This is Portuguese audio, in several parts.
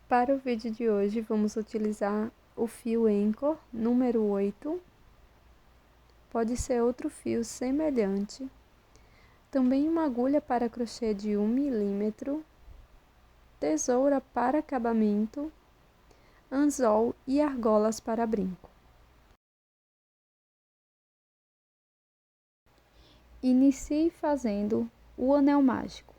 Para o vídeo de hoje, vamos utilizar o fio Anchor número 8. Pode ser outro fio semelhante. Também uma agulha para crochê de 1 milímetro, tesoura para acabamento, anzol e argolas para brinco. Inicie fazendo o anel mágico.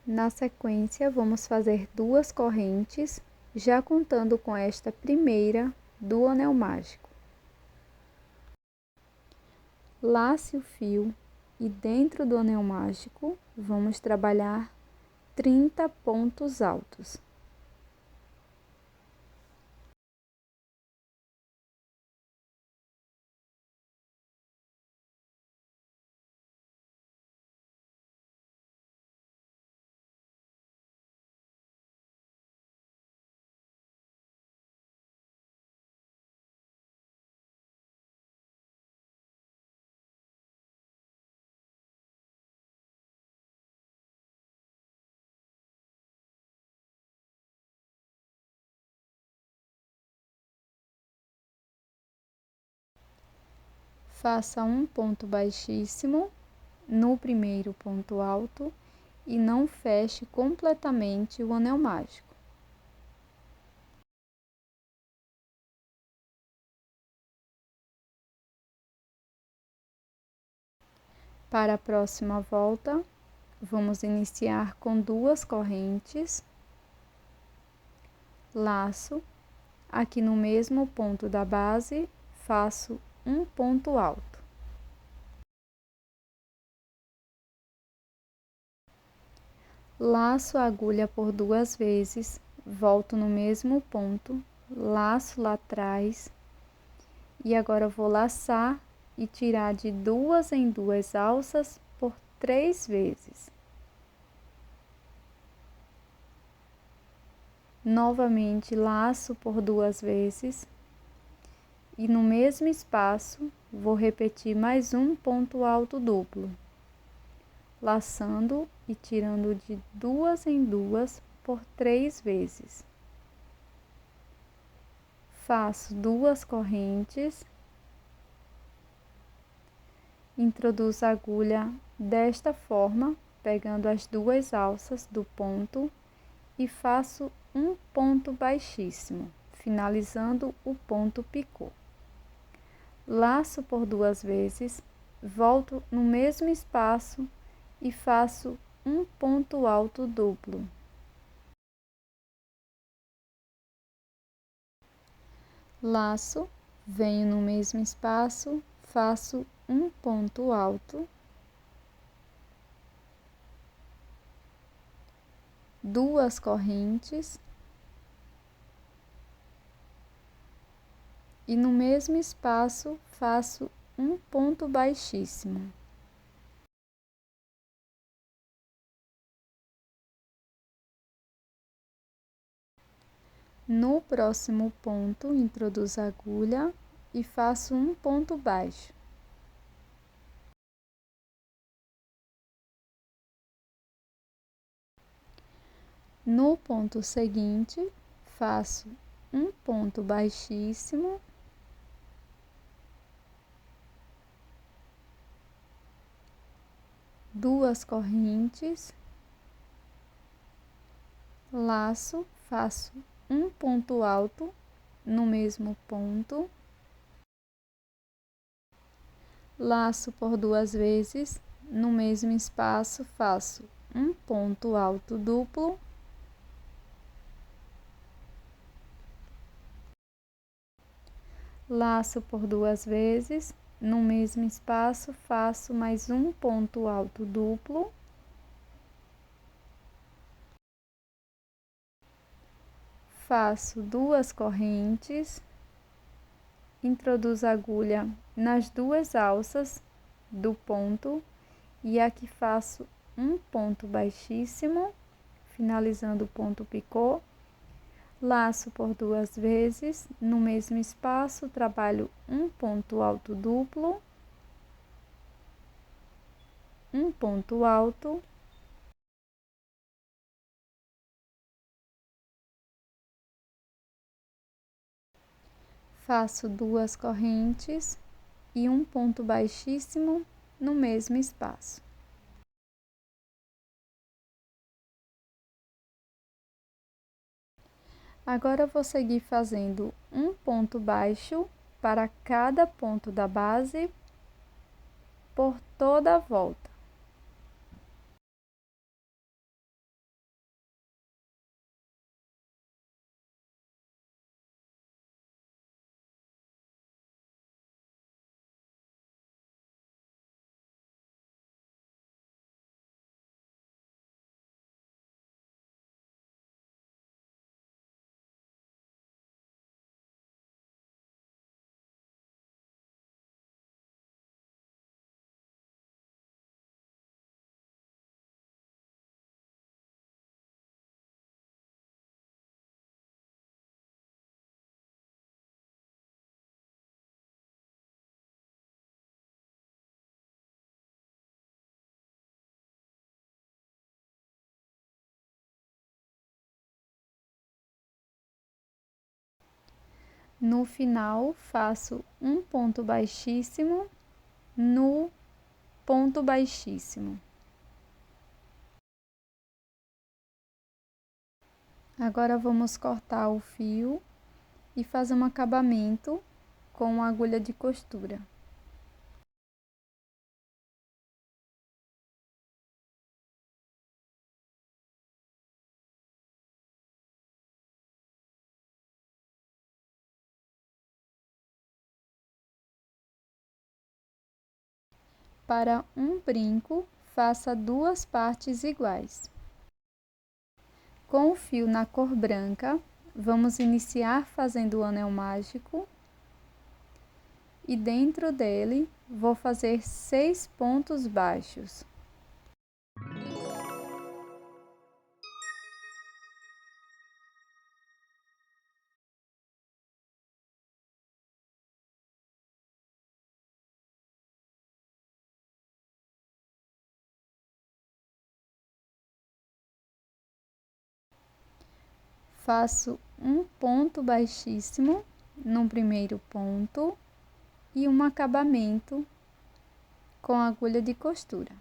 Na sequência, vamos fazer 2 correntes, já contando com esta primeira do anel mágico. Lace o fio e dentro do anel mágico, vamos trabalhar 30 pontos altos. Faça um ponto baixíssimo no primeiro ponto alto e não feche completamente o anel mágico. Para a próxima volta, vamos iniciar com 2 correntes, laço, aqui no mesmo ponto da base, faço um ponto alto. Laço a agulha por 2 vezes, volto no mesmo ponto, laço lá atrás e agora vou laçar e tirar de 2 em 2 alças por 3 vezes. Novamente laço por 2 vezes e no mesmo espaço vou repetir mais um ponto alto duplo, laçando e tirando de 2 em 2 por 3 vezes. Faço 2 correntes, introduzo a agulha desta forma, pegando as 2 alças do ponto e faço um ponto baixíssimo, finalizando o ponto picô. Laço por 2 vezes, volto no mesmo espaço e faço um ponto alto duplo. Laço, venho no mesmo espaço, faço um ponto alto, 2 correntes e no mesmo espaço faço um ponto baixíssimo. No próximo ponto, introduzo a agulha e faço um ponto baixo. No ponto seguinte, faço um ponto baixíssimo, duas correntes, laço, faço um ponto alto no mesmo ponto, laço por 2 vezes, no mesmo espaço faço um ponto alto duplo, laço por 2 vezes, no mesmo espaço faço mais um ponto alto duplo, faço 2 correntes, introduzo a agulha nas 2 alças do ponto e aqui faço um ponto baixíssimo, finalizando o ponto picô, laço por 2 vezes, no mesmo espaço trabalho um ponto alto duplo, um ponto alto, faço 2 correntes e um ponto baixíssimo no mesmo espaço. Agora vou seguir fazendo um ponto baixo para cada ponto da base por toda a volta. No final, faço um ponto baixíssimo no ponto baixíssimo. Agora vamos cortar o fio e fazer um acabamento com a agulha de costura. Para um brinco, faça 2 partes iguais. Com o fio na cor branca, vamos iniciar fazendo o anel mágico e dentro dele vou fazer 6 pontos baixos. Faço um ponto baixíssimo no primeiro ponto e um acabamento com agulha de costura.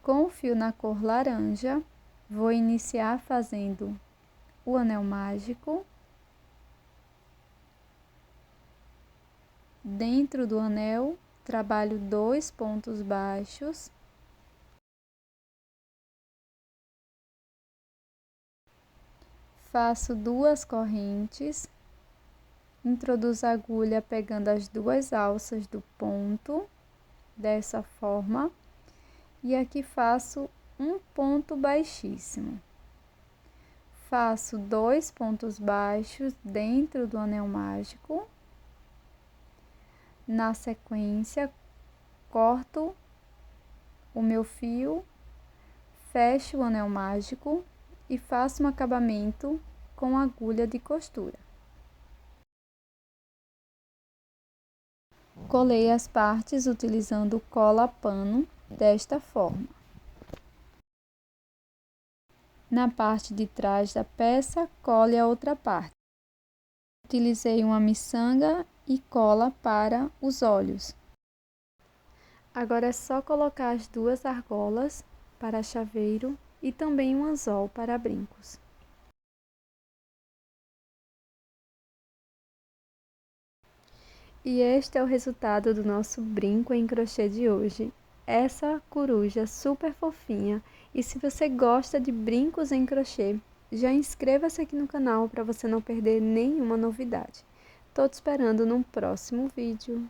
Com o fio na cor laranja, vou iniciar fazendo o anel mágico. Dentro do anel, trabalho 2 pontos baixos. Faço 2 correntes. Introduzo a agulha pegando as 2 alças do ponto, dessa forma. E aqui faço um ponto baixíssimo. Faço 2 pontos baixos dentro do anel mágico. Na sequência, corto o meu fio, fecho o anel mágico e faço um acabamento com agulha de costura. Colei as partes utilizando cola pano desta forma. Na parte de trás da peça, cole a outra parte. Utilizei uma miçanga e cola para os olhos. Agora é só colocar as 2 argolas para chaveiro e também um anzol para brincos. E este é o resultado do nosso brinco em crochê de hoje. Essa coruja super fofinha. E se você gosta de brincos em crochê, já inscreva-se aqui no canal para você não perder nenhuma novidade. Tô te esperando no próximo vídeo.